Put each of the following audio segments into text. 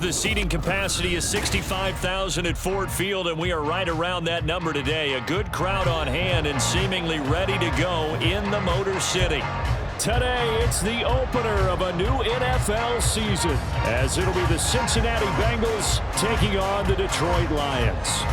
The seating capacity is 65,000 at Ford Field, and we are right around that number today. A good crowd on hand and seemingly ready to go in the Motor City. Today, it's the opener of a new NFL season, as it'll be the Cincinnati Bengals taking on the Detroit Lions.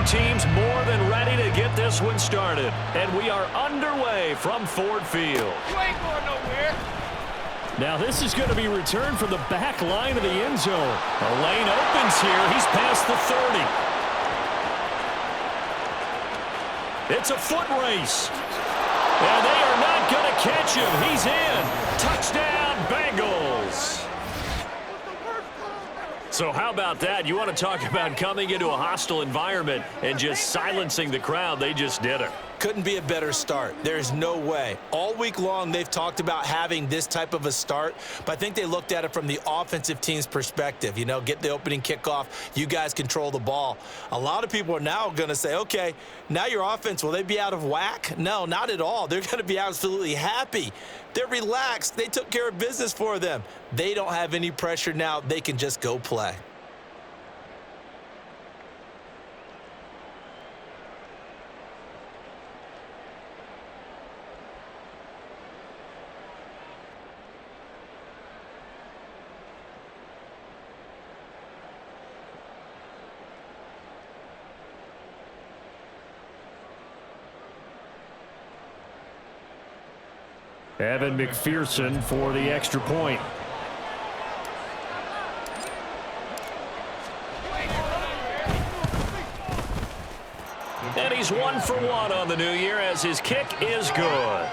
teams more than ready to get this one started. And we are underway from Ford Field. You ain't going nowhere. Now this is going to be returned from the back line of the end zone. The lane opens here. He's past the 30. It's a foot race. And they are not going to catch him. He's in. Touchdown, Bengals. So how about that? You want to talk about coming into a hostile environment and just silencing the crowd. They just did it. Couldn't be a better start. There's no way. All week long, they've talked about having this type of a start, but I think they looked at it from the offensive team's perspective. You know, get the opening kickoff. You guys control the ball. A lot of people are now going to say, okay, now your offense, will they be out of whack? No, not at all. They're going to be absolutely happy. They're relaxed. They took care of business for them. They don't have any pressure now. They can just go play. Evan McPherson for the extra point. And he's 1 for 1 on the new year as his kick is good.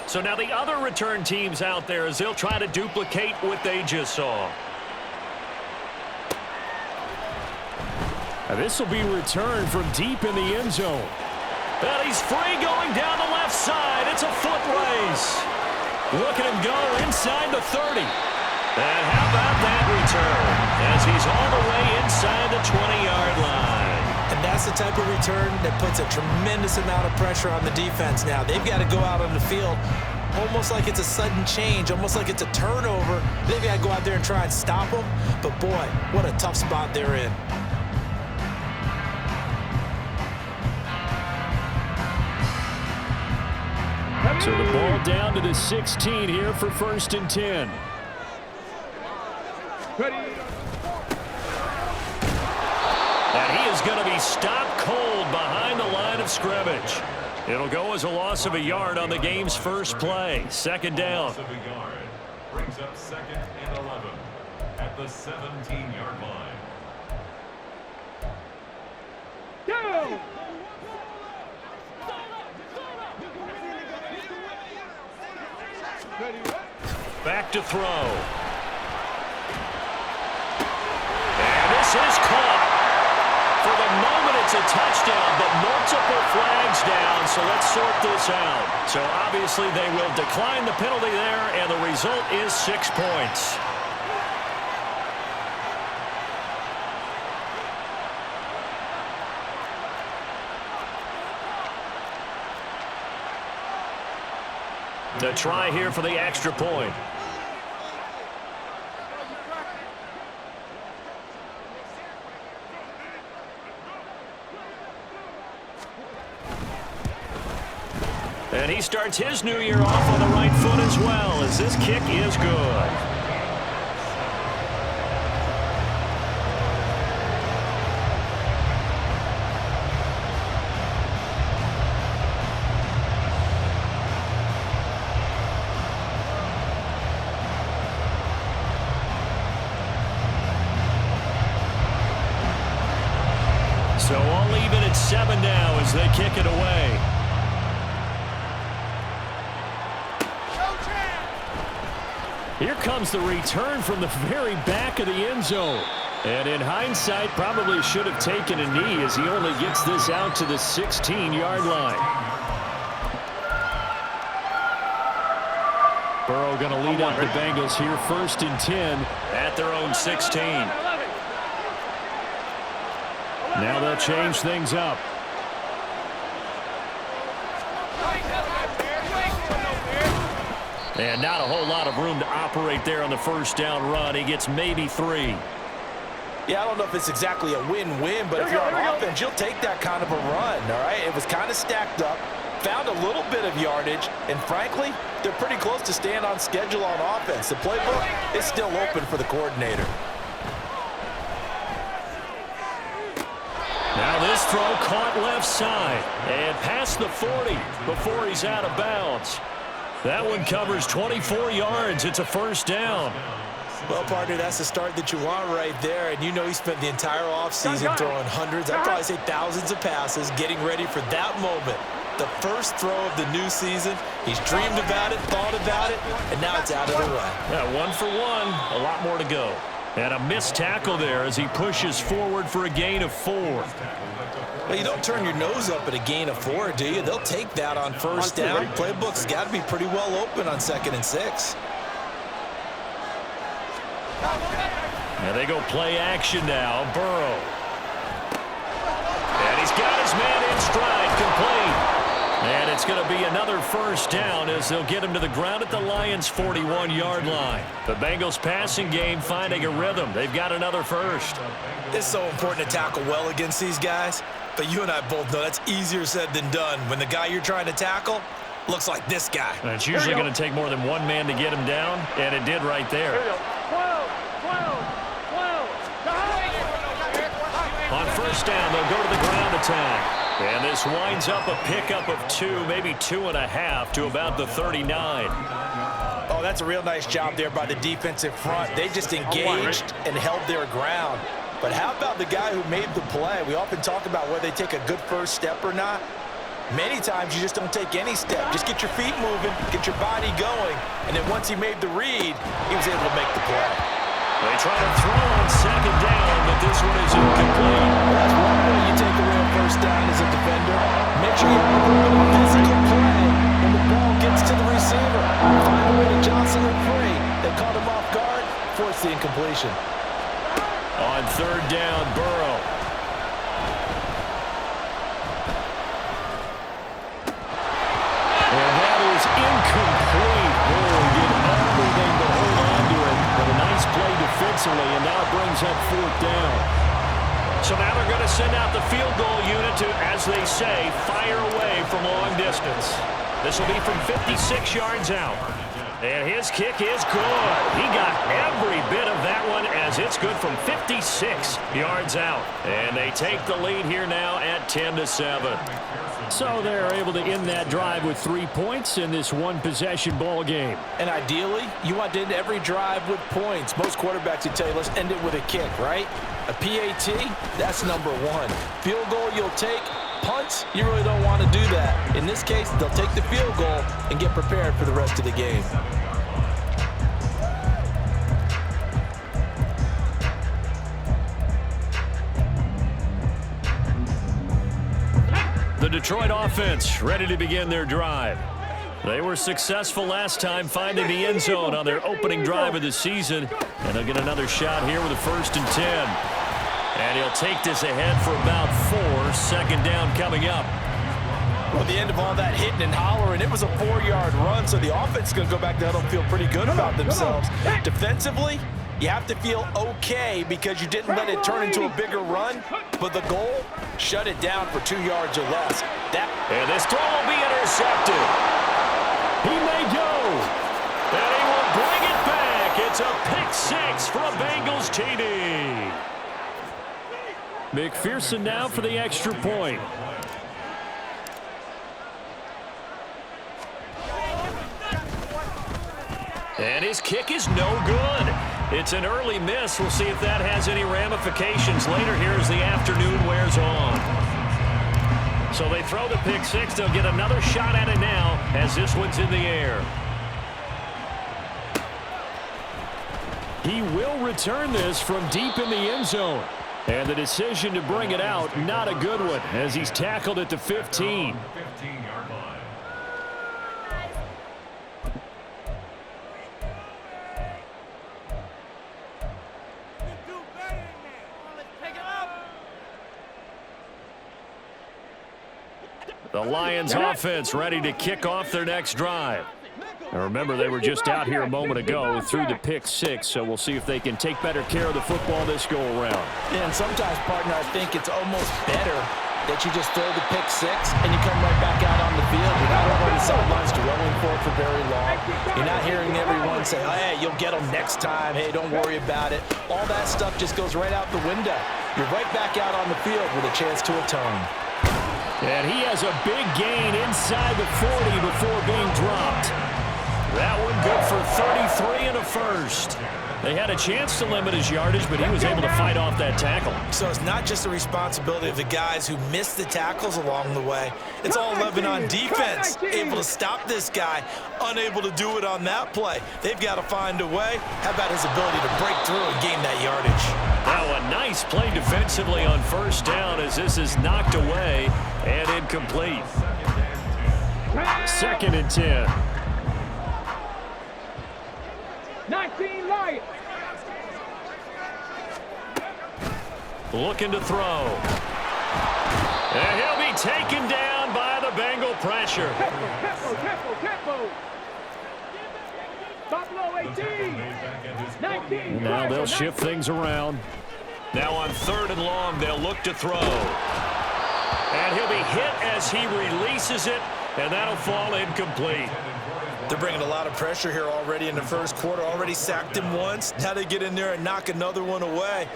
So now the other return teams out there as they'll try to duplicate what they just saw. Now this will be returned from deep in the end zone. And he's free going down the left side. It's a foot race. Look at him go inside the 30. And how about that return as he's all the way inside the 20-yard line. And that's the type of return that puts a tremendous amount of pressure on the defense now. They've got to go out on the field almost like it's a sudden change, almost like it's a turnover. They've got to go out there and try and stop them. But, boy, what a tough spot they're in. So the ball down to the 16 here for 1st and 10. And he is going to be stopped cold behind the line of scrimmage. It'll go as a loss of a yard on the game's first play. 2nd down. Loss of a yard brings up 2nd and 11 at the 17-yard line. Go! Back to throw. And this is caught. For the moment, it's a touchdown, but multiple flags down, so let's sort this out. So obviously they will decline the penalty there, and the result is 6 points. The try here for the extra point. And he starts his new year off on the right foot as well, as this kick is good. So all even at 7 now as they kick it away. Here comes the return from the very back of the end zone. And in hindsight, probably should have taken a knee as he only gets this out to the 16-yard line. Burrow going to lead up the Bengals here 1st and 10 at their own 16. Now they'll change things up. And not a whole lot of room to operate there on the 1st down run. He gets maybe 3. Yeah, I don't know if it's exactly a win-win, but if you're on offense, you'll take that kind of a run, all right? It was kind of stacked up, found a little bit of yardage, and frankly, they're pretty close to staying on schedule on offense. The playbook is still open for the coordinator. Now this throw caught left side and past the 40 before he's out of bounds. That one covers 24 yards. It's a first down. Well, partner, that's the start that you want right there. And you know he spent the entire offseason throwing hundreds, I'd probably say thousands of passes, getting ready for that moment. The first throw of the new season. He's dreamed about it, thought about it, and now it's out of the way. Yeah, 1 for 1, a lot more to go. And a missed tackle there as he pushes forward for a gain of 4. Well, you don't turn your nose up at a gain of 4, do you? They'll take that on first down. Playbook's got to be pretty well open on 2nd and 6. And they go play action now. Burrow. And he's got his man in stride, complete. And it's going to be another first down as they'll get him to the ground at the Lions' 41-yard line. The Bengals passing game finding a rhythm. They've got another first. It's so important to tackle well against these guys, but you and I both know that's easier said than done when the guy you're trying to tackle looks like this guy. And it's usually going to take more than one man to get him down, and it did right there. 12. On first down, they'll go to the ground attack. And this winds up a pickup of 2, maybe 2.5 to about the 39. Oh, that's a real nice job there by the defensive front. They just engaged and held their ground. But how about the guy who made the play? We often talk about whether they take a good first step or not. Many times you just don't take any step. Just get your feet moving, get your body going, and then once he made the read, he was able to make the play. They try to throw on 2nd down, but this one is incomplete. That's one way you take away a first down as a defender. Make sure you have a little bit of physical play when the ball gets to the receiver. Find a way to jostle it free. They caught him off guard, forced the incompletion. On 3rd down, Burrow. And that is incomplete. Burrow did everything to hold on to it. But a nice play defensively, and now it brings up 4th down. So now they're going to send out the field goal unit to, as they say, fire away from long distance. This will be from 56 yards out. And his kick is good. He got every bit of that one as it's good from 56 yards out. And they take the lead here now at 10-7. So they're able to end that drive with 3 points in this one-possession ball game. And ideally, you want to end every drive with points. Most quarterbacks would tell you, let's end it with a kick, right? A PAT, that's number 1. Field goal you'll take. Punts, you really don't want to do that. In this case, they'll take the field goal and get prepared for the rest of the game. The Detroit offense ready to begin their drive. They were successful last time finding the end zone on their opening drive of the season. And they'll get another shot here with a 1st and 10. And he'll take this ahead for about 4. 2nd down coming up. Well, at the end of all that hitting and hollering, it was a 4-yard run, so the offense is going to go back to huddle and feel pretty good about themselves. Defensively, you have to feel okay because you didn't let it turn into a bigger run, but the goal, shut it down for 2 yards or less. And this throw will be intercepted. He may go. And he will bring it back. It's a pick 6 for a Bengals TD. McPherson now for the extra point. And his kick is no good. It's an early miss. We'll see if that has any ramifications later here as the afternoon wears on. So they throw the pick 6. They'll get another shot at it now as this one's in the air. He will return this from deep in the end zone. And the decision to bring it out, not a good one, as he's tackled at the 15. 15-yard line. The Lions offense ready to kick off their next drive. Now remember, they were just out here a moment ago through the pick six, so we'll see if they can take better care of the football this go-around. Yeah, and sometimes, partner, I think it's almost better that you just throw the pick six and you come right back out on the field. You're not over on the sidelines dwelling for it for very long. You're not hearing everyone say, oh, hey, you'll get them next time. Hey, don't worry about it. All that stuff just goes right out the window. You're right back out on the field with a chance to atone. And he has a big gain inside the 40 before being dropped. That one good for 33 and a first. They had a chance to limit his yardage, but he was able to fight off that tackle. So it's not just the responsibility of the guys who missed the tackles along the way. It's all 11 on defense. Able to stop this guy, unable to do it on that play. They've got to find a way. How about his ability to break through and gain that yardage? Now a nice play defensively on first down as this is knocked away and incomplete. 2nd and 10. 19 Lions. Looking to throw. And he'll be taken down by the Bengal pressure. Tempo. Buffalo 18. 19. Now they'll shift things around. Now on 3rd and long, they'll look to throw. And he'll be hit as he releases it, and that'll fall incomplete. They're bringing a lot of pressure here already in the first quarter. Already sacked him once. Now they get in there and knock another one away.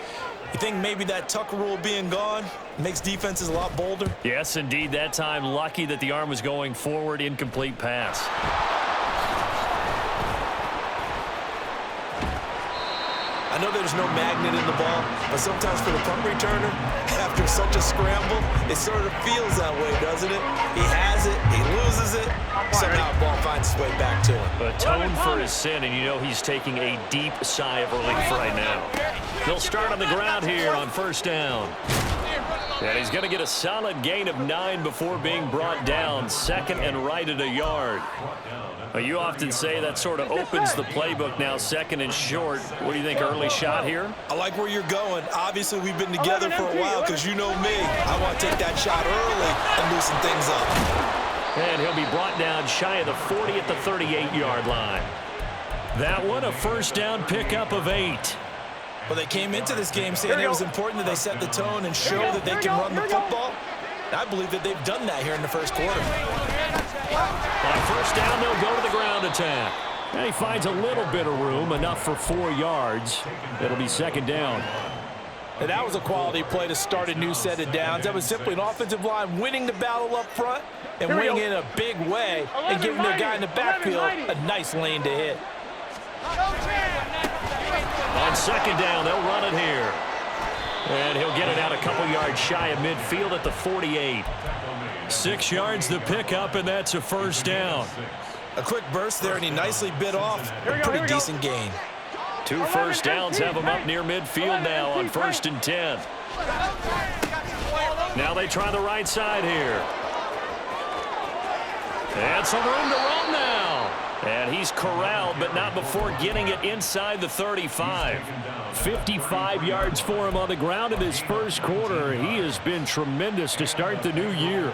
You think maybe that Tucker rule being gone makes defenses a lot bolder? Yes, indeed. That time, lucky that the arm was going forward. Incomplete pass. I know there's no magnet in the ball, but sometimes for the punt returner, after such a scramble, it sort of feels that way, doesn't it? He has it, he loses it, somehow the ball finds its way back to him. Atone for his sin, and you know he's taking a deep sigh of relief right now. They'll start on the ground here on first down. And he's going to get a solid gain of 9 before being brought down. 2nd and right at a yard. Well, you often say that sort of opens the playbook now, 2nd and short. What do you think, early shot here? I like where you're going. Obviously, we've been together for a while because you know me. I want to take that shot early and loosen things up. And he'll be brought down shy of the 40 at the 38-yard line. That one, a first down pickup of 8. Well, they came into this game saying it was important that they set the tone and show that they can run the football. I believe that they've done that here in the first quarter. On first down, they'll go to the ground attack. And he finds a little bit of room, enough for 4 yards. It'll be 2nd down. And that was a quality play to start a new set of downs. That was simply an offensive line winning the battle up front and winning in a big way and giving their guy in the backfield a nice lane to hit. On 2nd down, they'll run it here. And he'll get it out a couple yards shy of midfield at the 48. 6 yards the pickup, and that's a first down. A quick burst there, and he nicely bit off a pretty decent gain. 2 first downs have him up near midfield now on 1st and 10. Now they try the right side here. And some room to run now. And he's corralled, but not before getting it inside the 35. 55 yards for him on the ground in his first quarter. He has been tremendous to start the new year.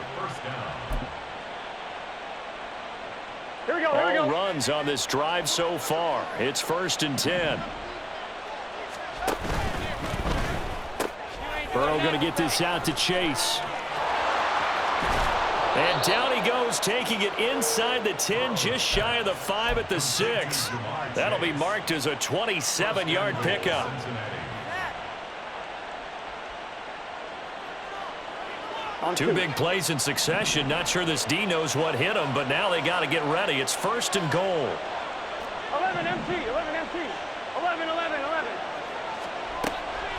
All runs on this drive so far. It's 1st and 10. Burrow going to get this out to Chase. And down he goes, taking it inside the 10, just shy of the 5 at the 6. That'll be marked as a 27-yard pickup. Two big plays in succession. Not sure this D knows what hit him, but now they got to get ready. It's 1st and goal. 11 MT, 11 MT, 11.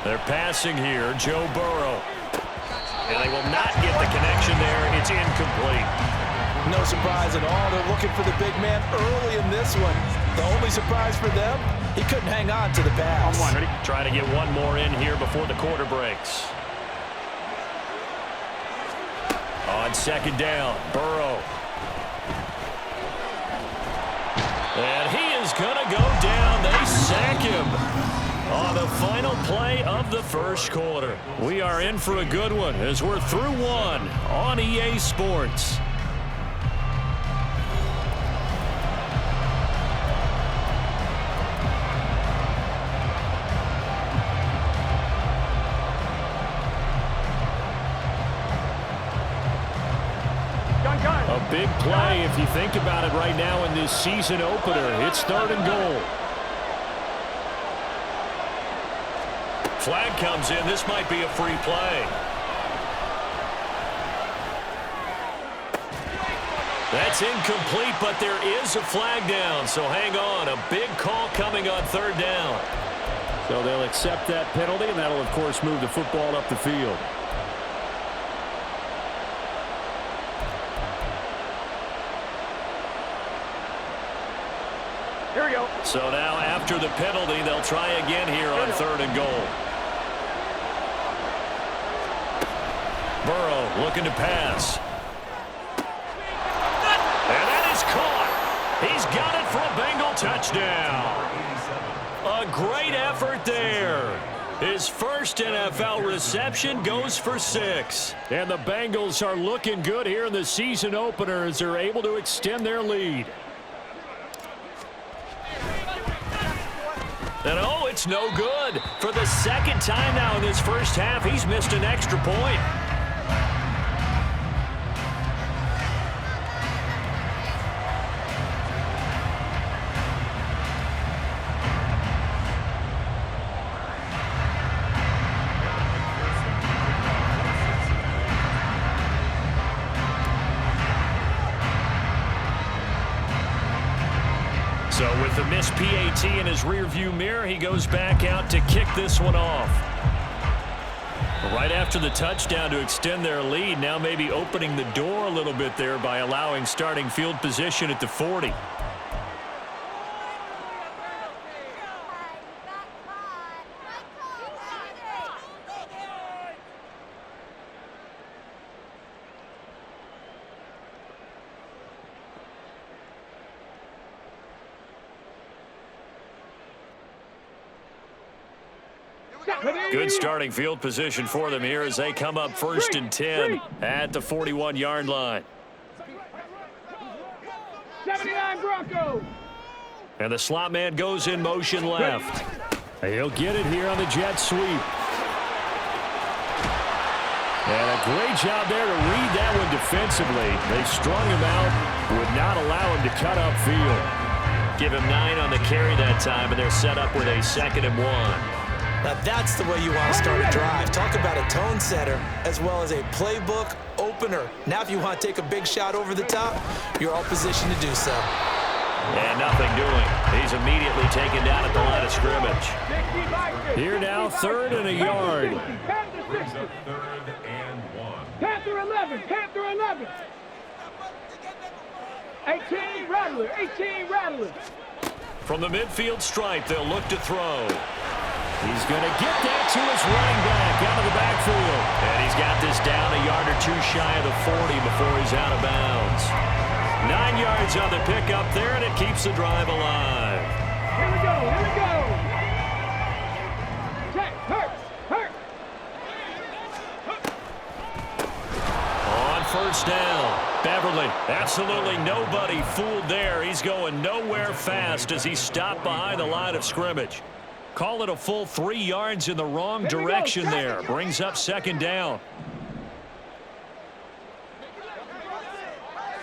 They're passing here, Joe Burrow. And they will not get the connection there. It's incomplete. No surprise at all. They're looking for the big man early in this one. The only surprise for them, he couldn't hang on to the pass. On one, ready? Trying to get one more in here before the quarter breaks. On 2nd down, Burrow. And he is going to go down. They sack him on the final play of the first quarter. We are in for a good one as we're through one on EA Sports. A big play if you think about it right now in this season opener. It's 3rd and goal. Flag comes in. This might be a free play. That's incomplete, but there is a flag down, so hang on. A big call coming on 3rd down. So they'll accept that penalty, and that'll, of course, move the football up the field. Here we go. So now after the penalty, they'll try again here on 3rd and goal. Burrow looking to pass. And that is caught. He's got it for a Bengal touchdown. A great effort there. His first NFL reception goes for 6. And the Bengals are looking good here in the season opener as they're able to extend their lead. And oh, it's no good. For the 2nd time now in this first half, he's missed an extra point. So with the missed PAT in his rearview mirror, he goes back out to kick this one off. Right after the touchdown to extend their lead, now maybe opening the door a little bit there by allowing starting field position at the 40. Good starting field position for them here as they come up 1st and 10 at the 41-yard line. 79 Broncos. And the slot man goes in motion left. He'll get it here on the jet sweep. And a great job there to read that one defensively. They strung him out, would not allow him to cut upfield. Give him 9 on the carry that time, and they're set up with a 2nd and 1. Now that's the way you want to start a drive. Talk about a tone setter as well as a playbook opener. Now if you want to take a big shot over the top, you're all positioned to do so. And nothing doing. He's immediately taken down at the line of scrimmage. Here now, 3rd and a yard. Brings up 3rd and 1. Panther 11. Panther 11. 18 Rattler. 18 Rattler. From the midfield stripe, they'll look to throw. He's going to get that to his running back out of the backfield. And he's got this down a yard or 2 shy of the 40 before he's out of bounds. 9 yards on the pickup there, and it keeps the drive alive. Here we go. Here we go. Check. Hurt. Hurt. On 1st down, Beverly. Absolutely nobody fooled there. He's going nowhere fast as he's stopped behind the line of scrimmage. Call it a full 3 yards in the wrong direction there. Brings up 2nd down.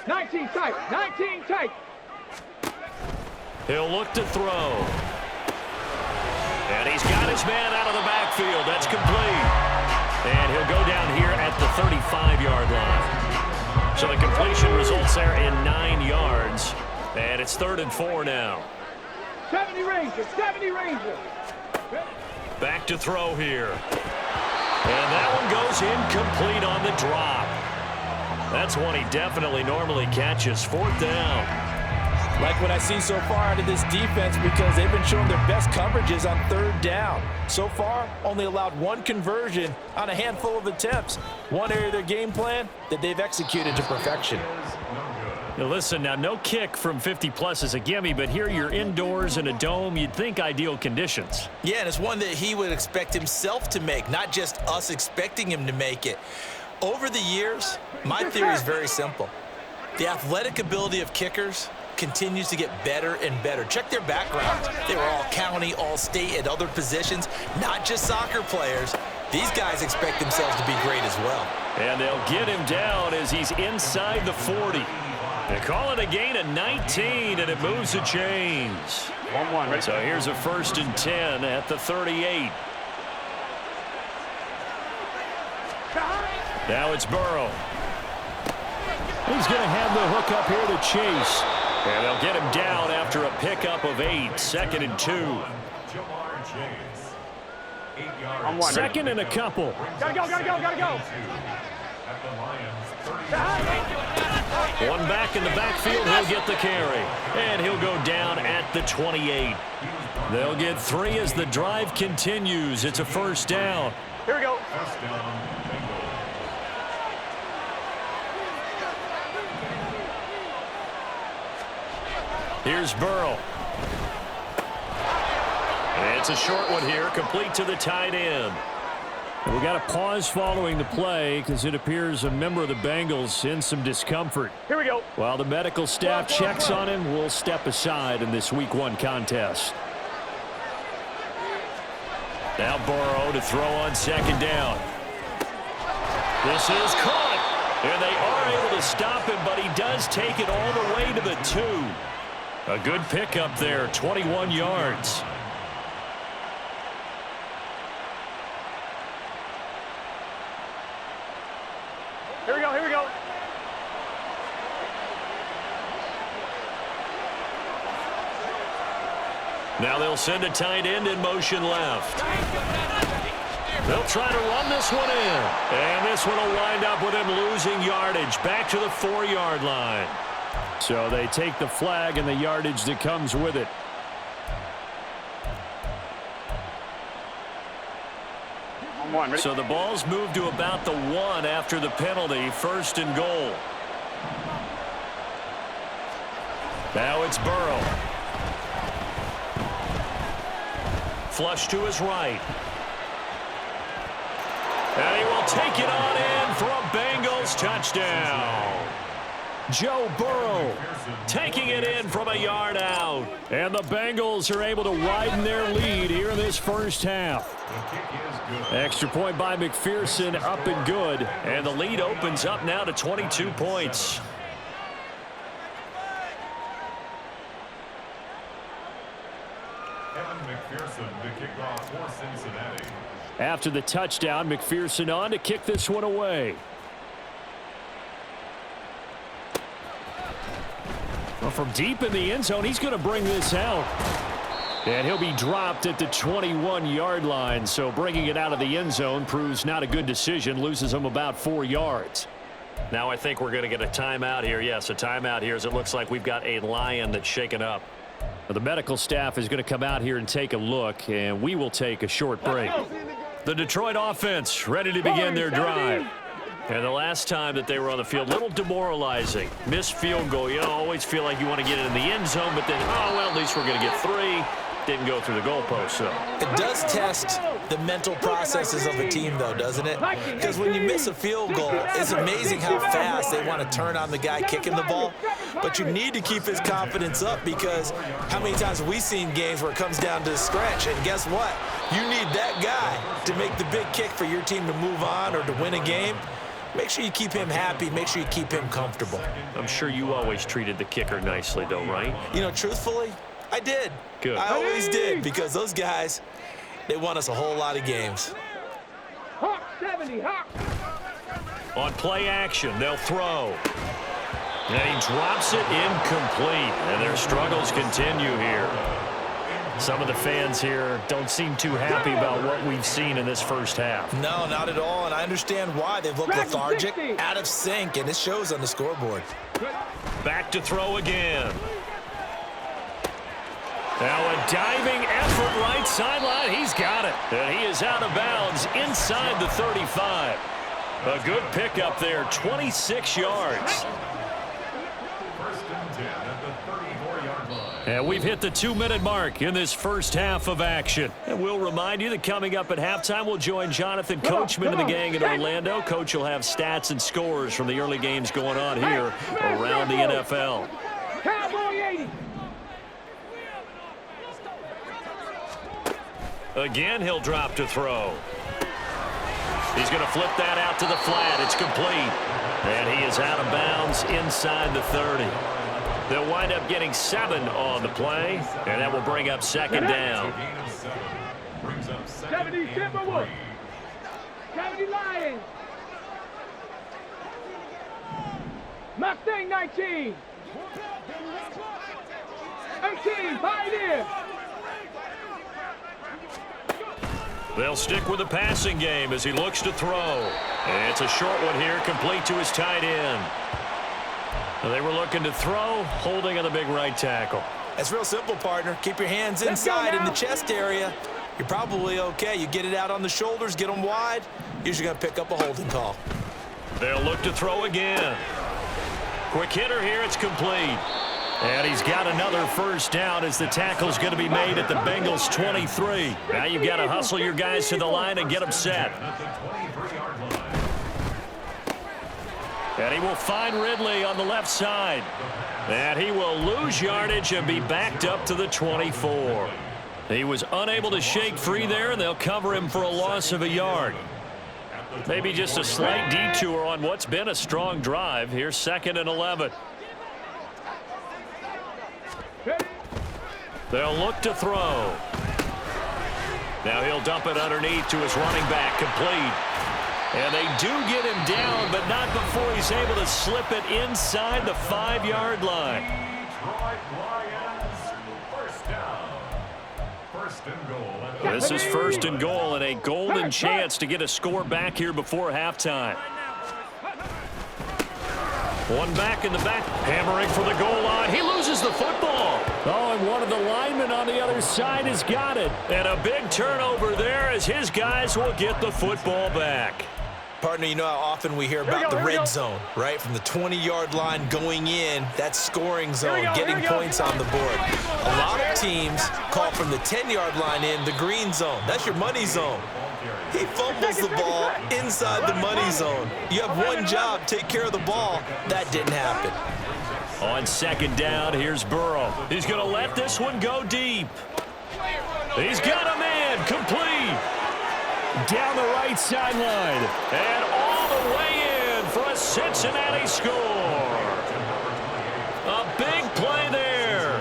19 tight. 19 tight. He'll look to throw. And he's got his man out of the backfield. That's complete. And he'll go down here at the 35-yard line. So the completion results there in 9 yards. And it's 3rd and 4 now. 70 Ranger. 70 Ranger. Back to throw here. And that one goes incomplete on the drop. That's one he definitely normally catches. 4th down. Like what I've seen so far out of this defense because they've been showing their best coverages on 3rd down. So far, only allowed 1 conversion on a handful of attempts. One area of their game plan that they've executed to perfection. Now listen, now no kick from 50-plus is a gimme, but here you're indoors in a dome. You'd think ideal conditions. Yeah, and it's one that he would expect himself to make, not just us expecting him to make it. Over the years, my theory is very simple. The athletic ability of kickers continues to get better and better. Check their backgrounds. They were all county, all state at other positions, not just soccer players. these guys expect themselves to be great as well. And they'll get him down as he's inside the 40. They call it a gain of 19, and it moves the chains. 1-1, ready? So here's a 1st and 10 at the 38. Now it's Burrow. He's going to have the hook up here to chase. And they'll get him down after a pickup of 8. 2nd and 2. I'm one. 2nd and a couple. Gotta go, gotta go, gotta go. One back in the backfield, he'll get the carry. And he'll go down at the 28. They'll get 3 as the drive continues. It's a 1st down. Here we go. First down, Bengals. Here's Burrow. And it's a short one here, complete to the tight end. We got a pause following the play because it appears a member of the Bengals in some discomfort. Here we go. While the medical staff checks on him, we'll step aside in this Week 1 contest. Now Burrow to throw on 2nd down. This is caught. And they are able to stop him, but he does take it all the way to the 2. A good pickup there, 21 yards. Here we go, here we go. Now they'll send a tight end in motion left. They'll try to run this one in. And this one will wind up with him losing yardage back to the 4-yard line. So they take the flag and the yardage that comes with it. I'm one, ready? So the ball's moved to about the 1 after the penalty. 1st and goal. Now it's Burrow. Flush to his right. And he will take it on in for a Bengals touchdown. Joe Burrow taking it in from a yard out. And the Bengals are able to widen their lead here in this 1st half. Extra point by McPherson, up and good. And the lead opens up now to 22 points. McPherson to kick off for Cincinnati. After the touchdown, McPherson on to kick this one away. Well, from deep in the end zone, he's going to bring this out. And he'll be dropped at the 21-yard line. So bringing it out of the end zone proves not a good decision. Loses him about 4 yards. Now I think we're going to get a timeout here. Yes, a timeout here as it looks like we've got a lion that's shaken up. The medical staff is going to come out here and take a look, and we will take a short break. The Detroit offense ready to begin their drive. And the last time that they were on the field, a little demoralizing. Missed field goal. You always feel like you want to get it in the end zone, but then, oh, well, at least we're going to get 3. Didn't go through the goalpost, so. It does test the mental processes of a team, though, doesn't it? Because when you miss a field goal, it's amazing how fast they want to turn on the guy kicking the ball. But you need to keep his confidence up because how many times have we seen games where it comes down to the stretch, and guess what? You need that guy to make the big kick for your team to move on or to win a game. Make sure you keep him happy. Make sure you keep him comfortable. I'm sure you always treated the kicker nicely, though, right? You know, truthfully, I did. Good. I always did because those guys, they won us a whole lot of games. Hawk 70, Hawk. On play action, they'll throw. And he drops it incomplete. And their struggles continue here. Some of the fans here don't seem too happy about what we've seen in this 1st half. No, not at all, and I understand why. They've looked lethargic, out of sync, and it shows on the scoreboard. Back to throw again. Now a diving effort right sideline. He's got it. And he is out of bounds inside the 35. A good pickup there, 26 yards. And we've hit the 2-minute mark in this 1st half of action. And we'll remind you that coming up at halftime, we'll join Jonathan Coachman and the gang in Orlando. Coach will have stats and scores from the early games going on here around the NFL. Cowboy 80. Again, he'll drop to throw. He's going to flip that out to the flat. It's complete. And he is out of bounds inside the 30. They'll wind up getting 7 on the play, and that will bring up second down. 70 Timberwolves. 70 Lions. Mustang 19. 18 Pioneer. They'll stick with the passing game as he looks to throw. And it's a short one here, complete to his tight end. They were looking to throw, holding on the big right tackle. That's real simple, partner. Keep your hands inside in the chest area. You're probably okay. You get it out on the shoulders, get them wide. Usually going to pick up a holding call. They'll look to throw again. Quick hitter here, it's complete. And he's got another first down as the tackle's going to be made at the Bengals 23. Now you've got to hustle your guys to the line and get them set. And he will find Ridley on the left side. And he will lose yardage and be backed up to the 24. He was unable to shake free there, and they'll cover him for a loss of a yard. Maybe just a slight detour on what's been a strong drive. Here's 2nd and 11. They'll look to throw. Now he'll dump it underneath to his running back, complete. And they do get him down, but not before he's able to slip it inside the 5-yard line. This is 1st and goal and a golden chance to get a score back here before halftime. One back in the back, hammering for the goal line. He loses the football. Oh, and one of the linemen on the other side has got it. And a big turnover there as his guys will get the football back. Partner, you know how often we hear about the red zone, right? From the 20-yard line going in, that scoring zone, getting points on the board. A lot of teams call from the 10-yard line in the green zone. That's your money zone. He fumbles the ball inside the money zone. You have one job, take care of the ball. That didn't happen. On 2nd down, here's Burrow. He's going to let this one go deep. He's got a man, complete. Down the right sideline. And all the way in for a Cincinnati score. A big play there.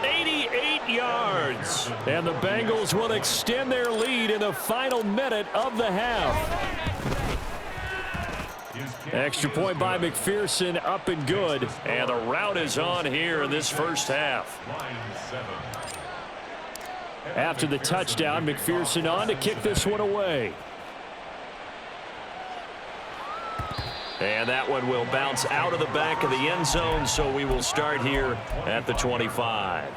88 yards. And the Bengals will extend their lead in the final minute of the half. Extra point by McPherson, up and good. And the route is on here in this first half. After the touchdown, McPherson on to kick this one away. And that one will bounce out of the back of the end zone, so we will start here at the 25.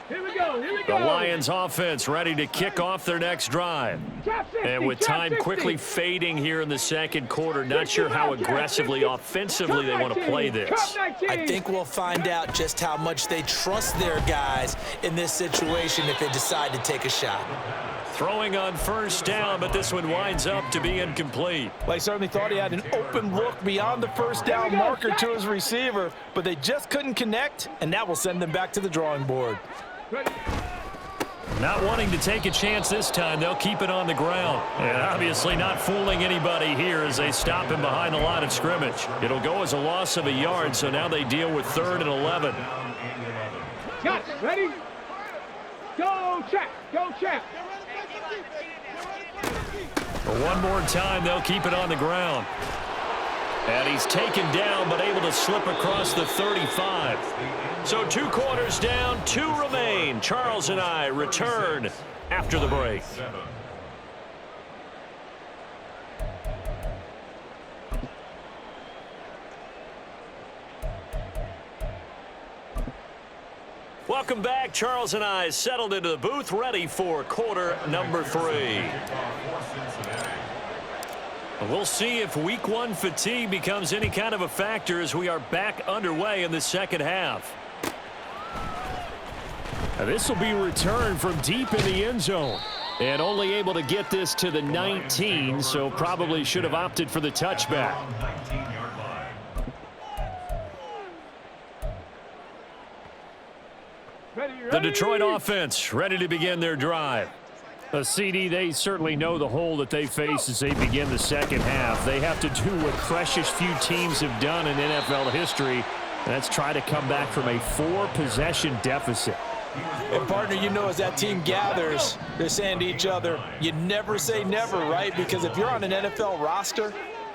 Here we go. The Lions offense ready to kick off their next drive. And with time quickly fading here in the second quarter, not sure how aggressively offensively they want to play this. I think we'll find out just how much they trust their guys in this situation if they decide to take a shot. Throwing on first down, but this one winds up to be incomplete. Well, he certainly thought he had an open look beyond the first down marker to his receiver, but they just couldn't connect, and that will send them back to the drawing board. Not wanting to take a chance this time, they'll keep it on the ground. And obviously not fooling anybody here as they stop him behind the line of scrimmage. It'll go as a loss of a yard, so now they deal with 3rd and 11. Got it. Ready? Go, Chap. Go, Chap. One more time, they'll keep it on the ground. And he's taken down, but able to slip across the 35. So 2 quarters down, 2 remain. Charles and I return after the break. Welcome back. Charles and I settled into the booth, ready for quarter number 3. We'll see if week 1 fatigue becomes any kind of a factor as we are back underway in the second half. Now this will be returned from deep in the end zone. And only able to get this to the 19, so probably should have opted for the touchback. The Detroit offense ready to begin their drive. CD, they certainly know the hole that they face as they begin the second half. They have to do what precious few teams have done in NFL history. That's try to come back from a 4-possession deficit. And, partner, you know, as that team gathers, they're saying to each other, you never say never, right? Because if you're on an NFL roster,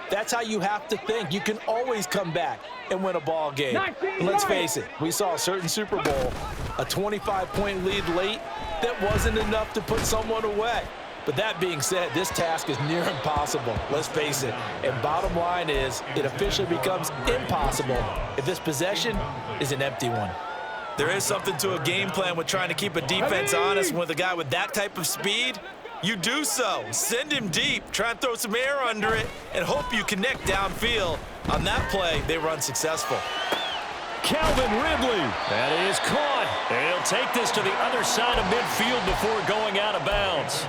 that's how you have to think. You can always come back and win a ball game. And let's face it, we saw a certain Super Bowl, a 25-point lead late that wasn't enough to put someone away. But that being said, this task is near impossible. Let's face it. And bottom line is, it officially becomes impossible if this possession is an empty one. There is something to a game plan with trying to keep a defense honest. With a guy with that type of speed, you do so. Send him deep, try and throw some air under it, and hope you connect downfield. On that play, they run successful. Calvin Ridley. That is caught. And he'll take this to the other side of midfield before going out of bounds.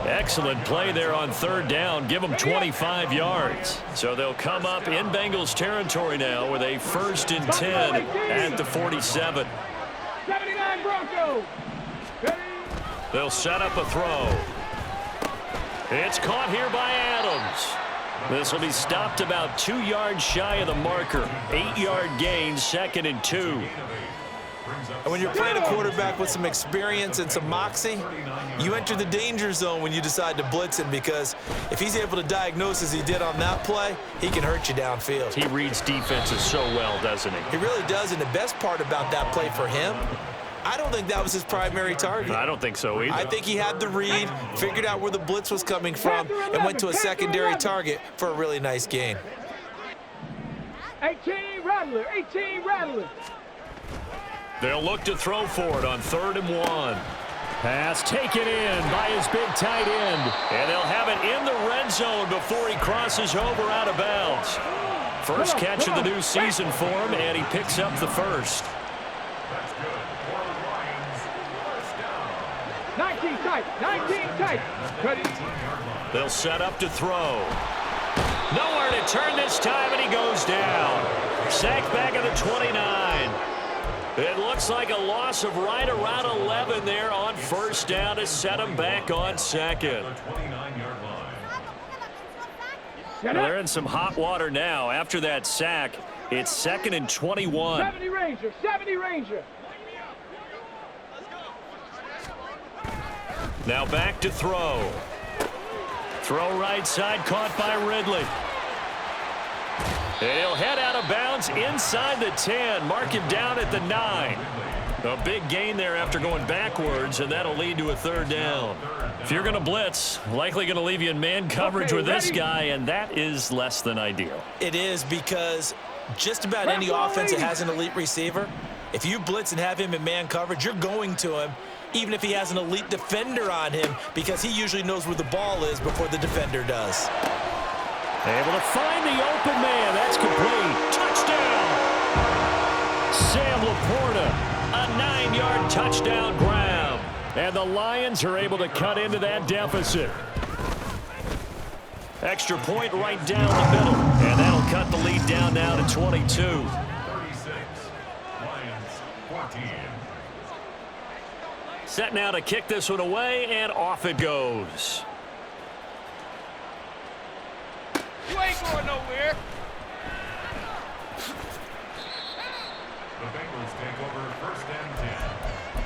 Excellent play there on third down. Give them 25 yards. So they'll come up in Bengals territory now with a 1st and 10 at the 47. 79 Broncos. They'll set up a throw. It's caught here by Adams. This will be stopped about 2 yards shy of the marker. 8-yard gain, 2nd and 2. And when you're playing a quarterback with some experience and some moxie, you enter the danger zone when you decide to blitz him, because if he's able to diagnose as he did on that play, he can hurt you downfield. He reads defenses so well, doesn't he? He really does, and the best part about that play for him, I don't think that was his primary target. I don't think so either. I think he had the read, figured out where the blitz was coming from, and went to a secondary target for a really nice gain. 18 Rattler, 18 Rattler. They'll look to throw for it on 3rd and 1. Pass taken in by his big tight end. And they'll have it in the red zone before he crosses over out of bounds. First catch of the new season for him, and he picks up the first. 19 tight, 19 tight. Ready. They'll set up to throw. Nowhere to turn this time, and he goes down. Sacked back at the 29. It looks like a loss of right around 11 there on 1st down to set him back on 2nd. Well, they're in some hot water now. After that sack, it's 2nd and 21. 70 Ranger, 70 Ranger. Now back to throw. Throw right side, caught by Ridley. And he'll head out of bounds inside the 10. Mark him down at the 9. A big gain there after going backwards, and that'll lead to a 3rd down. If you're going to blitz, likely going to leave you in man coverage with this guy, and that is less than ideal. It is, because just about any offense that has an elite receiver, if you blitz and have him in man coverage, you're going to him, even if he has an elite defender on him, because he usually knows where the ball is before the defender does. Able to find the open man. That's complete. Touchdown! Sam Laporta, a 9-yard touchdown grab. And the Lions are able to cut into that deficit. Extra point right down the middle. And that'll cut the lead down now to 22. 36. Lions 14. Set now to kick this one away, and off it goes. You ain't going nowhere. The Bengals take over 1st and 10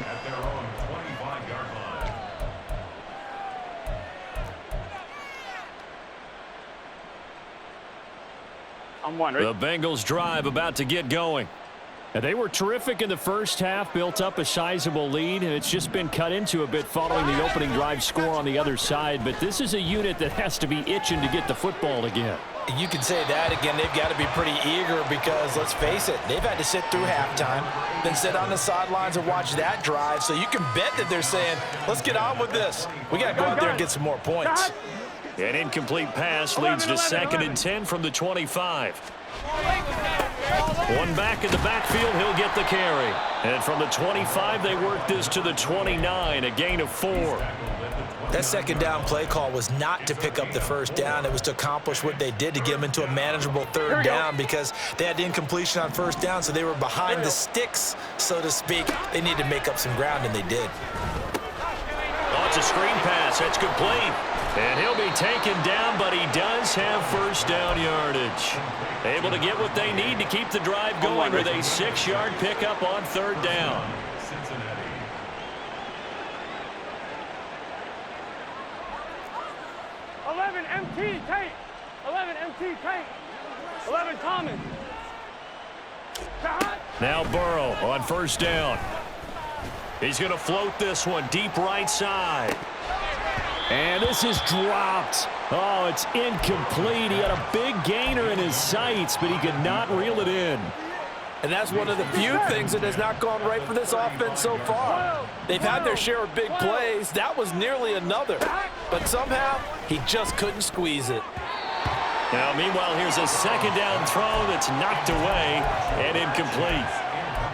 at their own 25-yard line. I'm wondering. The Bengals drive about to get going. And they were terrific in the first half, built up a sizable lead, and it's just been cut into a bit following the opening drive score on the other side. But this is a unit that has to be itching to get the football again. You can say that again. They've got to be pretty eager because, let's face it, they've had to sit through halftime, then sit on the sidelines and watch that drive. So you can bet that they're saying, let's get on with this. We got to go out there and get some more points. An incomplete pass leads to 2nd and 10 from the 25. One back in the backfield, he'll get the carry. And from the 25, they work this to the 29, a gain of 4. That 2nd down play call was not to pick up the 1st down. It was to accomplish what they did, to get them into a manageable 3rd down, because they had incompletion on 1st down, so they were behind the sticks, so to speak. They needed to make up some ground, and they did. Launches a screen pass. That's complete. And he'll be taken down, but he does have first down yardage. Able to get what they need to keep the drive going with a 6-yard pickup on third down. 11 MT, Tate. 11 MT, Tate. 11 Thomas. Now Burrow on first down. He's going to float this one deep right side. And this is dropped. Oh, it's incomplete. He had a big gainer in his sights, but he could not reel it in. And that's one of the few things that has not gone right for this offense so far. They've had their share of big plays. That was nearly another. But somehow, he just couldn't squeeze it. Now, meanwhile, here's a second down throw that's knocked away and incomplete.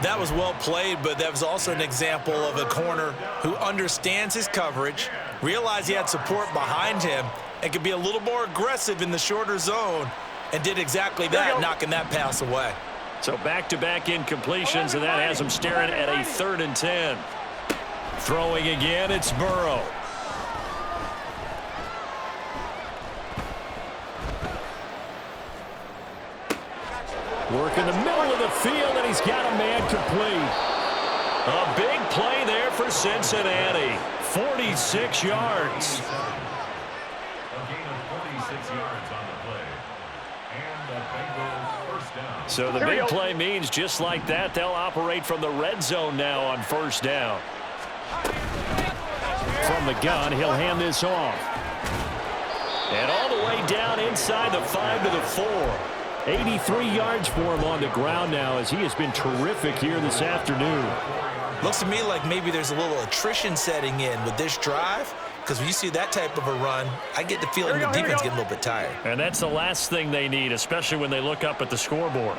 That was well played, but that was also an example of a corner who understands his coverage, realized he had support behind him, and could be a little more aggressive in the shorter zone, and did exactly that, knocking that pass away. So back-to-back incompletions, and that has him staring at a 3rd and 10. Throwing again, it's Burrow. Work in the middle of the field, and he's got a man complete. A big play there for Cincinnati. 46 yards. A gain of 46 yards on the play. And the Bengals first down. So the big play means just like that, they'll operate from the red zone now on first down. From the gun, he'll hand this off. And all the way down inside the 5 to the 4. 83 yards for him on the ground now as he has been terrific here this afternoon. Looks to me like maybe there's a little attrition setting in with this drive, because when you see that type of a run, I get the feeling the defense getting a little bit tired. And that's the last thing they need, especially when they look up at the scoreboard.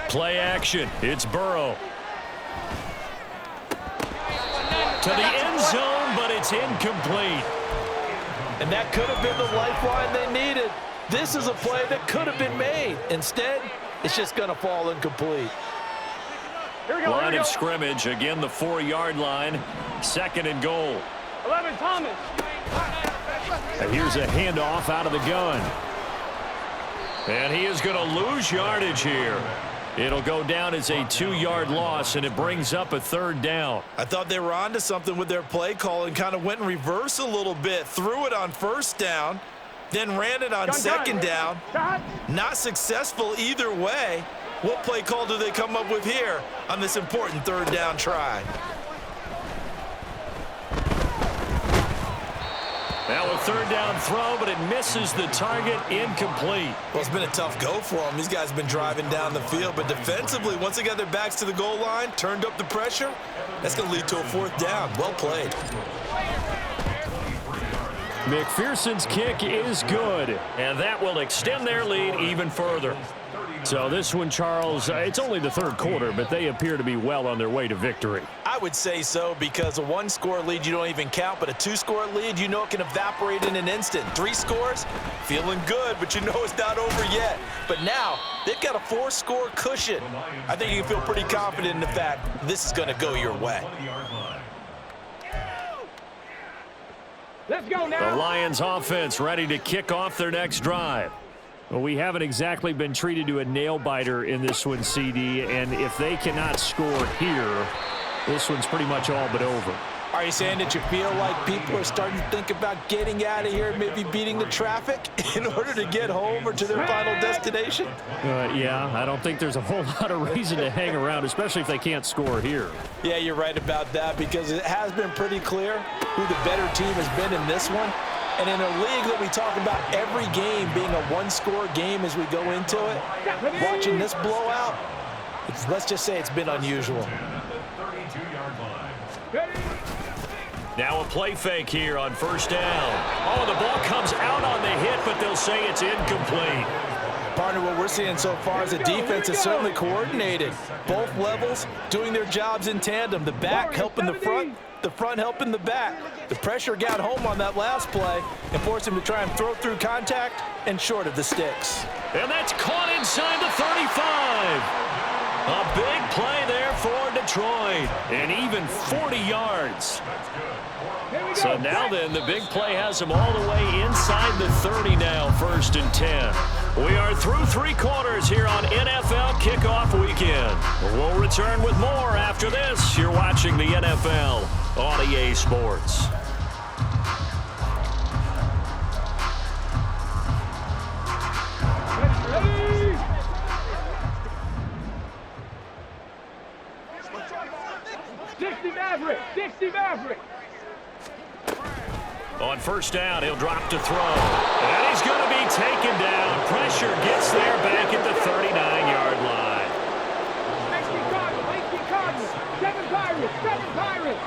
Play action. It's Burrow. To the end zone, but it's incomplete. And that could have been the lifeline they needed. This is a play that could have been made. Instead, it's just going to fall incomplete. Line of scrimmage, again the 4-yard line. 2nd and goal. 11 Thomas. And here's a handoff out of the gun. And he is going to lose yardage here. It'll go down as a 2-yard loss, and it brings up a 3rd down. I thought they were onto something with their play call and kind of went in reverse a little bit. Threw it on first down, then ran it on second down. Not successful either way. What play call do they come up with here on this important 3rd down try? Now a 3rd down throw, but it misses the target, incomplete. Well, it's been a tough go for them. These guys have been driving down the field, but defensively, once they got their backs to the goal line, turned up the pressure, that's going to lead to a 4th down. Well played. McPherson's kick is good, and that will extend their lead even further. So this one, Charles, it's only the 3rd quarter, but they appear to be well on their way to victory. I would say so, because a 1-score lead you don't even count, but a 2-score lead you know it can evaporate in an instant. 3 scores, feeling good, but you know it's not over yet. But now they've got a 4-score cushion. I think you can feel pretty confident in the fact this is going to go your way. Let's go now. The Lions offense ready to kick off their next drive. Well, we haven't exactly been treated to a nail-biter in this one, CD, and if they cannot score here, this one's pretty much all but over. Are you saying that you feel like people are starting to think about getting out of here, maybe beating the traffic in order to get home or to their final destination? Yeah, I don't think there's a whole lot of reason to hang around, especially if they can't score here. Yeah, you're right about that, because it has been pretty clear who the better team has been in this one. And in a league that we talk about every game being a 1-score game as we go into it, watching this blowout, let's just say it's been unusual. Now a play fake here on first down. Oh, the ball comes out on the hit, but they'll say it's incomplete. Partner, what we're seeing so far is the defense is certainly coordinated. Both levels doing their jobs in tandem. The back helping the front helping the back. The pressure got home on that last play and forced him to try and throw through contact and short of the sticks. And that's caught inside the 35. A big play there for Detroit. and even 40 yards. So now then, the big play has them all the way inside the 30 now, 1st and 10. We are through 3 quarters here on NFL Kickoff Weekend. We'll return with more after this. You're watching the NFL on EA Sports. Dixie Maverick. On 1st down, he'll drop to throw. And he's going to be taken down. Pressure gets there back at the 39-yard line. 7 Pirates.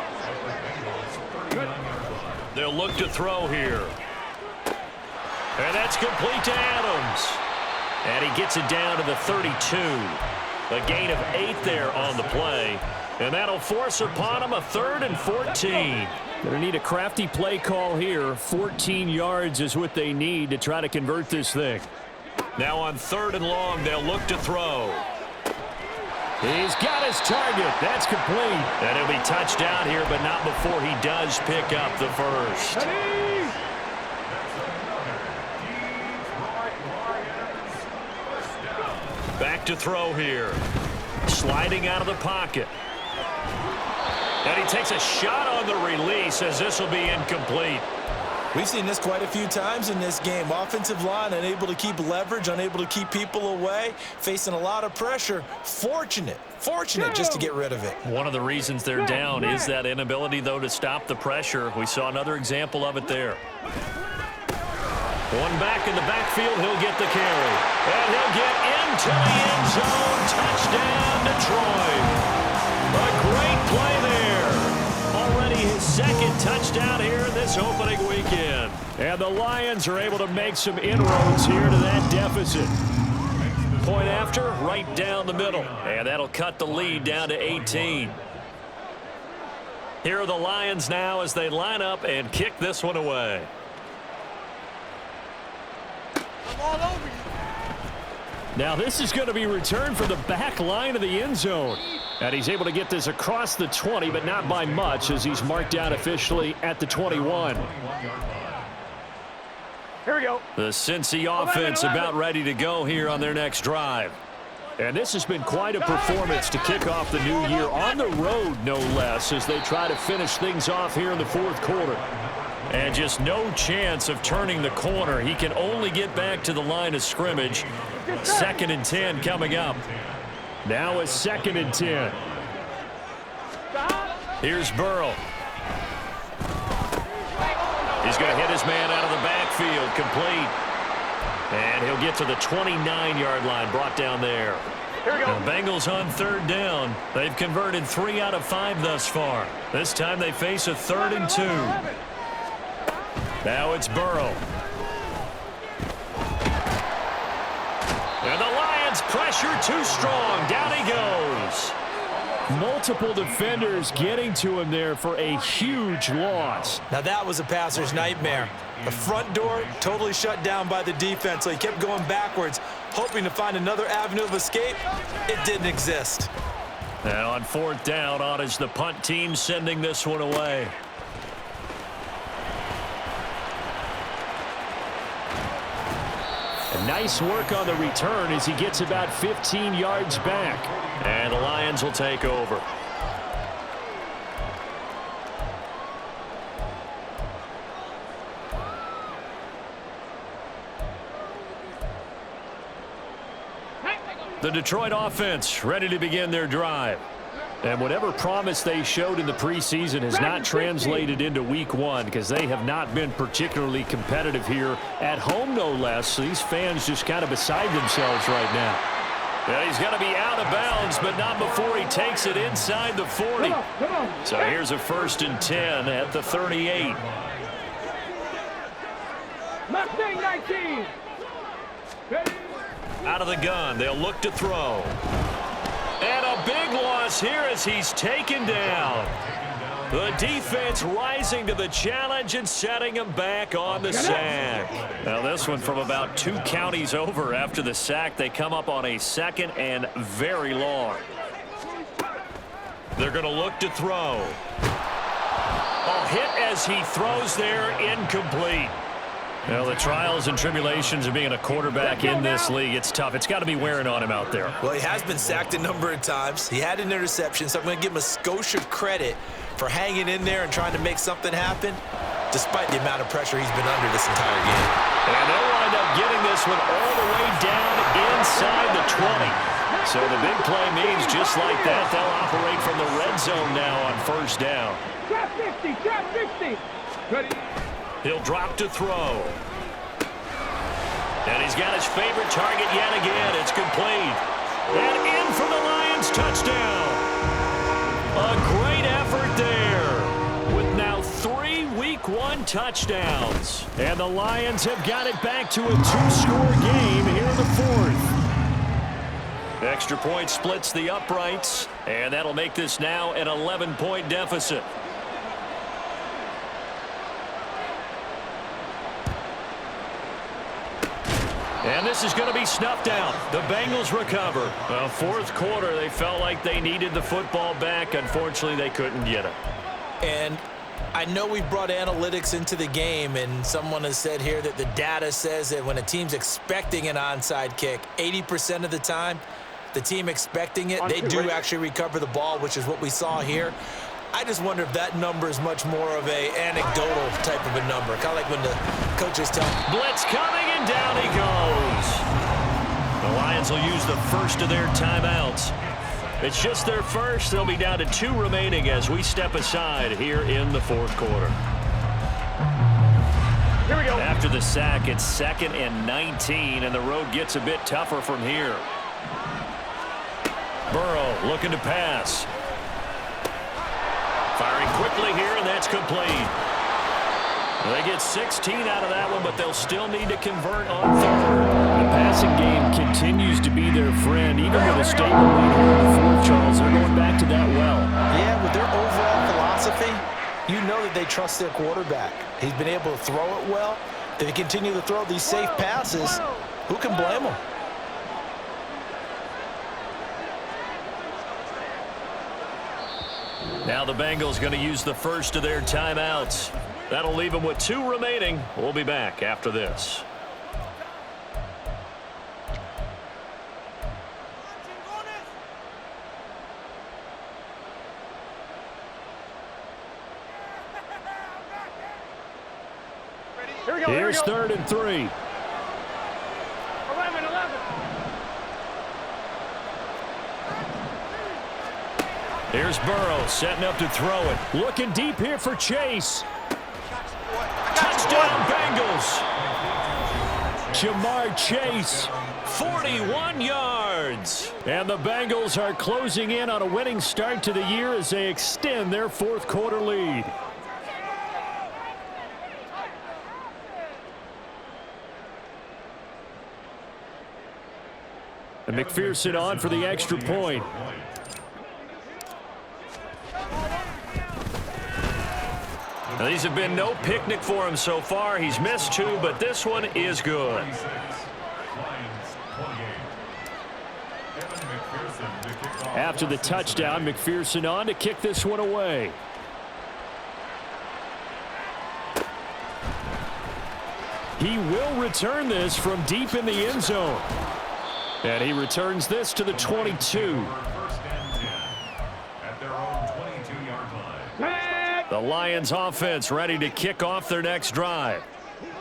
They'll look to throw here. And that's complete to Adams. And he gets it down to the 32. A gain of 8 there on the play. And that'll force upon him a 3rd and 14. Going to need a crafty play call here. 14 yards is what they need to try to convert this thing. Now on 3rd and long, they'll look to throw. He's got his target. That's complete. And he'll be touched out here, but not before he does pick up the first. Back to throw here. Sliding out of the pocket. And he takes a shot on the release as this will be incomplete. We've seen this quite a few times in this game. Offensive line unable to keep leverage, unable to keep people away, facing a lot of pressure. Fortunate just to get rid of it. One of the reasons they're down is that inability, though, to stop the pressure. We saw another example of it there. One back in the backfield, he'll get the carry. And he'll get into the end zone. Touchdown, Detroit. A great play there. Already his 2nd touchdown here in this opening weekend. And the Lions are able to make some inroads here to that deficit. Point after, right down the middle. And that'll cut the lead down to 18. Here are the Lions now as they line up and kick this one away. I'm all over you. Now this is going to be returned from the back line of the end zone. And he's able to get this across the 20, but not by much as he's marked down officially at the 21. Here we go. The Cincy offense about ready to go here on their next drive. And this has been quite a performance to kick off the new year on the road, no less, as they try to finish things off here in the 4th quarter. And just no chance of turning the corner. He can only get back to the line of scrimmage. 2nd and 10 coming up. Now it's 2nd and 10. Here's Burrow. He's going to hit his man out of the backfield, complete. And he'll get to the 29-yard line, brought down there. Here we go. The Bengals on 3rd down. They've converted 3 out of 5 thus far. This time they face a 3rd and 2. Now it's Burrow. And the Lions pressure too strong. Down he goes. Multiple defenders getting to him there for a huge loss. Now that was a passer's nightmare. The front door totally shut down by the defense, so he kept going backwards, hoping to find another avenue of escape. It didn't exist. And on 4th down, on is the punt team sending this one away. Nice work on the return as he gets about 15 yards back. And the Lions will take over. The Detroit offense ready to begin their drive. And whatever promise they showed in the preseason has not translated into week 1 because they have not been particularly competitive here at home, no less. So these fans just kind of beside themselves right now. Yeah, he's going to be out of bounds, but not before he takes it inside the 40. Come on. So here's a 1st and 10 at the 38. Mustang 19. Out of the gun, they'll look to throw. And a big loss here as he's taken down. The defense rising to the challenge and setting him back on the sack. Now this one from about 2 counties over after the sack. They come up on a 2nd and very long. They're going to look to throw. Oh, hit as he throws there, incomplete. Well, the trials and tribulations of being a quarterback in this league, it's tough. It's got to be wearing on him out there. Well, he has been sacked a number of times. He had an interception, so I'm going to give him a skosh of credit for hanging in there and trying to make something happen, despite the amount of pressure he's been under this entire game. And they'll wind up getting this one all the way down inside the 20. So the big play means just like that, they'll operate from the red zone now on first down. Drop 50, drop 50. Ready? He'll drop to throw. And he's got his favorite target yet again. It's complete. And in for the Lions touchdown. A great effort there with now 3 Week 1 touchdowns. And the Lions have got it back to a 2-score game here in the fourth. Extra point splits the uprights, and that'll make this now an 11-point deficit. And this is going to be snuffed out. The Bengals recover. Well, fourth quarter, they felt like they needed the football back. Unfortunately, they couldn't get it. And I know we brought analytics into the game, and someone has said here that the data says that when a team's expecting an onside kick, 80% of the time, the team expecting it, they do actually recover the ball, which is what we saw here. I just wonder if that number is much more of a anecdotal type of a number, kind of like when the coaches tell blitz coming, and down he goes. The Lions will use the first of their timeouts. It's just their first. They'll be down to 2 remaining as we step aside here in the fourth quarter. Here we go. After the sack, it's 2nd and 19, and the road gets a bit tougher from here. Burrow looking to pass. Firing quickly here, and that's complete. They get 16 out of that one, but they'll still need to convert on third. The passing game continues to be their friend. Even with a stable lead here in the fourth, Charles, they're going back to that well. Yeah, with their overall philosophy, you know that they trust their quarterback. He's been able to throw it well. They continue to throw these safe passes. Who can blame them? Now the Bengals going to use the first of their timeouts. That'll leave them with 2 remaining. We'll be back after this. Here we go. Here's 3rd and 3. 11. Here's Burrow setting up to throw it. Looking deep here for Chase. Touchdown Bengals. Jamar Chase, 41 yards. And the Bengals are closing in on a winning start to the year as they extend their fourth quarter lead. And McPherson on for the extra point. Now, these have been no picnic for him so far. He's missed 2, but this one is good. After the touchdown, McPherson on to kick this one away. He will return this from deep in the end zone. And he returns this to the 22. The Lions offense ready to kick off their next drive.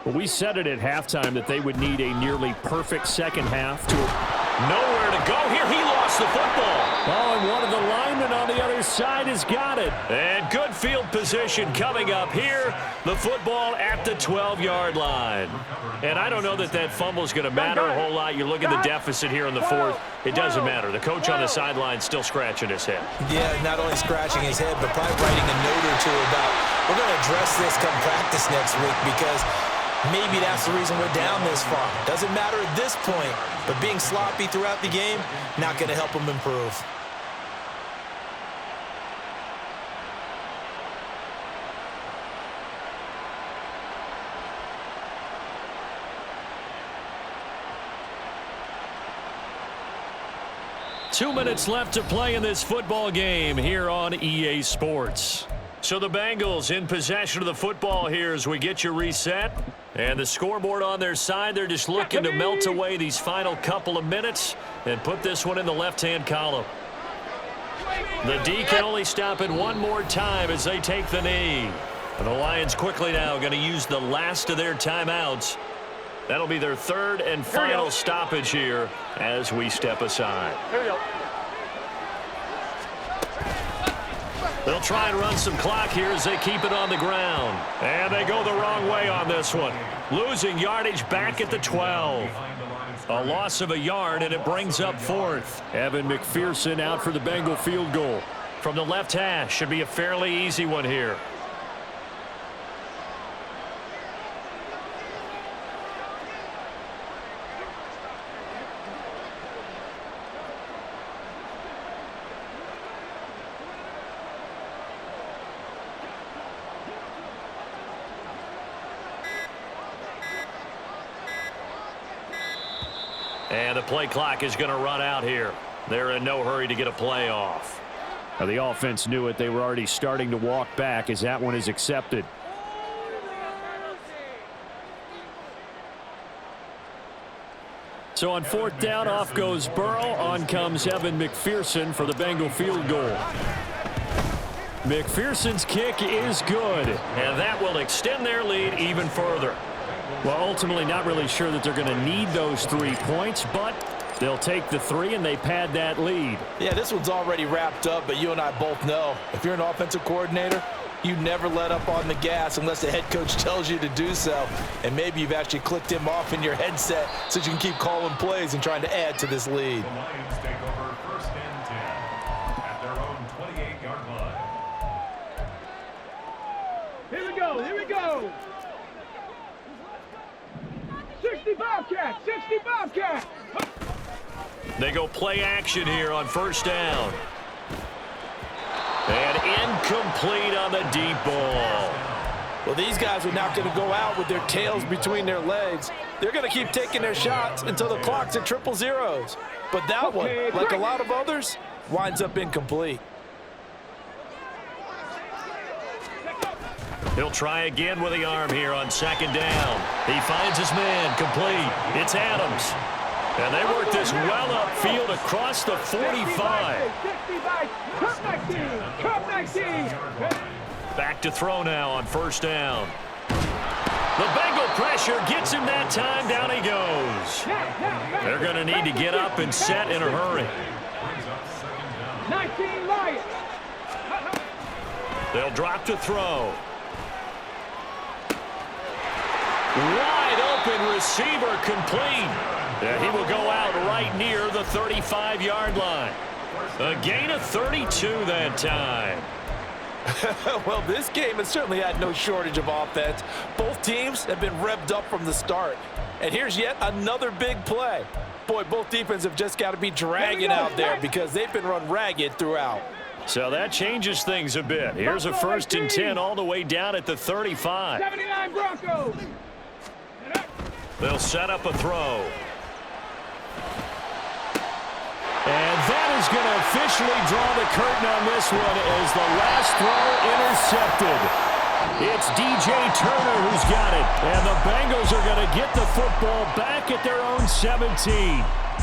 Well, we said it at halftime that they would need a nearly perfect second half to nowhere to go here. He lost the football. Oh, and one of the linemen on the other side has got it. And good field position coming up here. The football at the 12-yard line. And I don't know that that fumble is going to matter a whole lot. You look at the deficit here in the fourth. It doesn't matter. The coach on the sideline still scratching his head. Yeah, not only scratching his head, but probably writing a note or two about, we're going to address this come practice next week because maybe that's the reason we're down this far. Doesn't matter at this point, but being sloppy throughout the game, not going to help him improve. 2 minutes left to play in this football game here on EA Sports. So the Bengals in possession of the football here as we get you reset. And the scoreboard on their side, they're just looking to melt away these final couple of minutes and put this one in the left-hand column. The D can only stop it one more time as they take the knee. And the Lions quickly now going to use the last of their timeouts. That'll be their third and final stoppage here as we step aside. Here we go. They'll try and run some clock here as they keep it on the ground. And they go the wrong way on this one. Losing yardage back at the 12. A loss of a yard, and it brings up fourth. Evan McPherson out for the Bengal field goal. From the left hash, should be a fairly easy one here. And the play clock is going to run out here. They're in no hurry to get a play off. Now the offense knew it. They were already starting to walk back as that one is accepted. So on fourth down, off goes Burrow. On comes Evan McPherson for the Bengal field goal. McPherson's kick is good, and that will extend their lead even further. Well, ultimately not really sure that they're going to need those 3 points, but they'll take the 3 and they pad that lead. Yeah, this one's already wrapped up, but you and I both know if you're an offensive coordinator, you never let up on the gas unless the head coach tells you to do so. And maybe you've actually clicked him off in your headset so you can keep calling plays and trying to add to this lead. The Lions take over first and 10 at their own 28-yard line. Here we go. Here we go. 65 cat. 65 cat. They go play action here on first down. And incomplete on the deep ball. Well, these guys are not going to go out with their tails between their legs. They're going to keep taking their shots until the clock's at 000. But that one, like a lot of others, winds up incomplete. He'll try again with the arm here on second down. He finds his man complete. It's Adams. And they work this well upfield across the 45. Back to throw now on first down. The Bengal pressure gets him that time. Down he goes. They're going to need to get up and set in a hurry. 19 Lions. They'll drop to throw. Wide open receiver complete. And he will go out right near the 35-yard line. A gain of 32 that time. Well, this game has certainly had no shortage of offense. Both teams have been revved up from the start. And here's yet another big play. Boy, both defenses have just got to be dragging out there because they've been run ragged throughout. So that changes things a bit. Here's a first and 10 all the way down at the 35. 79 Broncos. They'll set up a throw. And that is going to officially draw the curtain on this one as the last throw intercepted. It's DJ Turner who's got it. And the Bengals are going to get the football back at their own 17.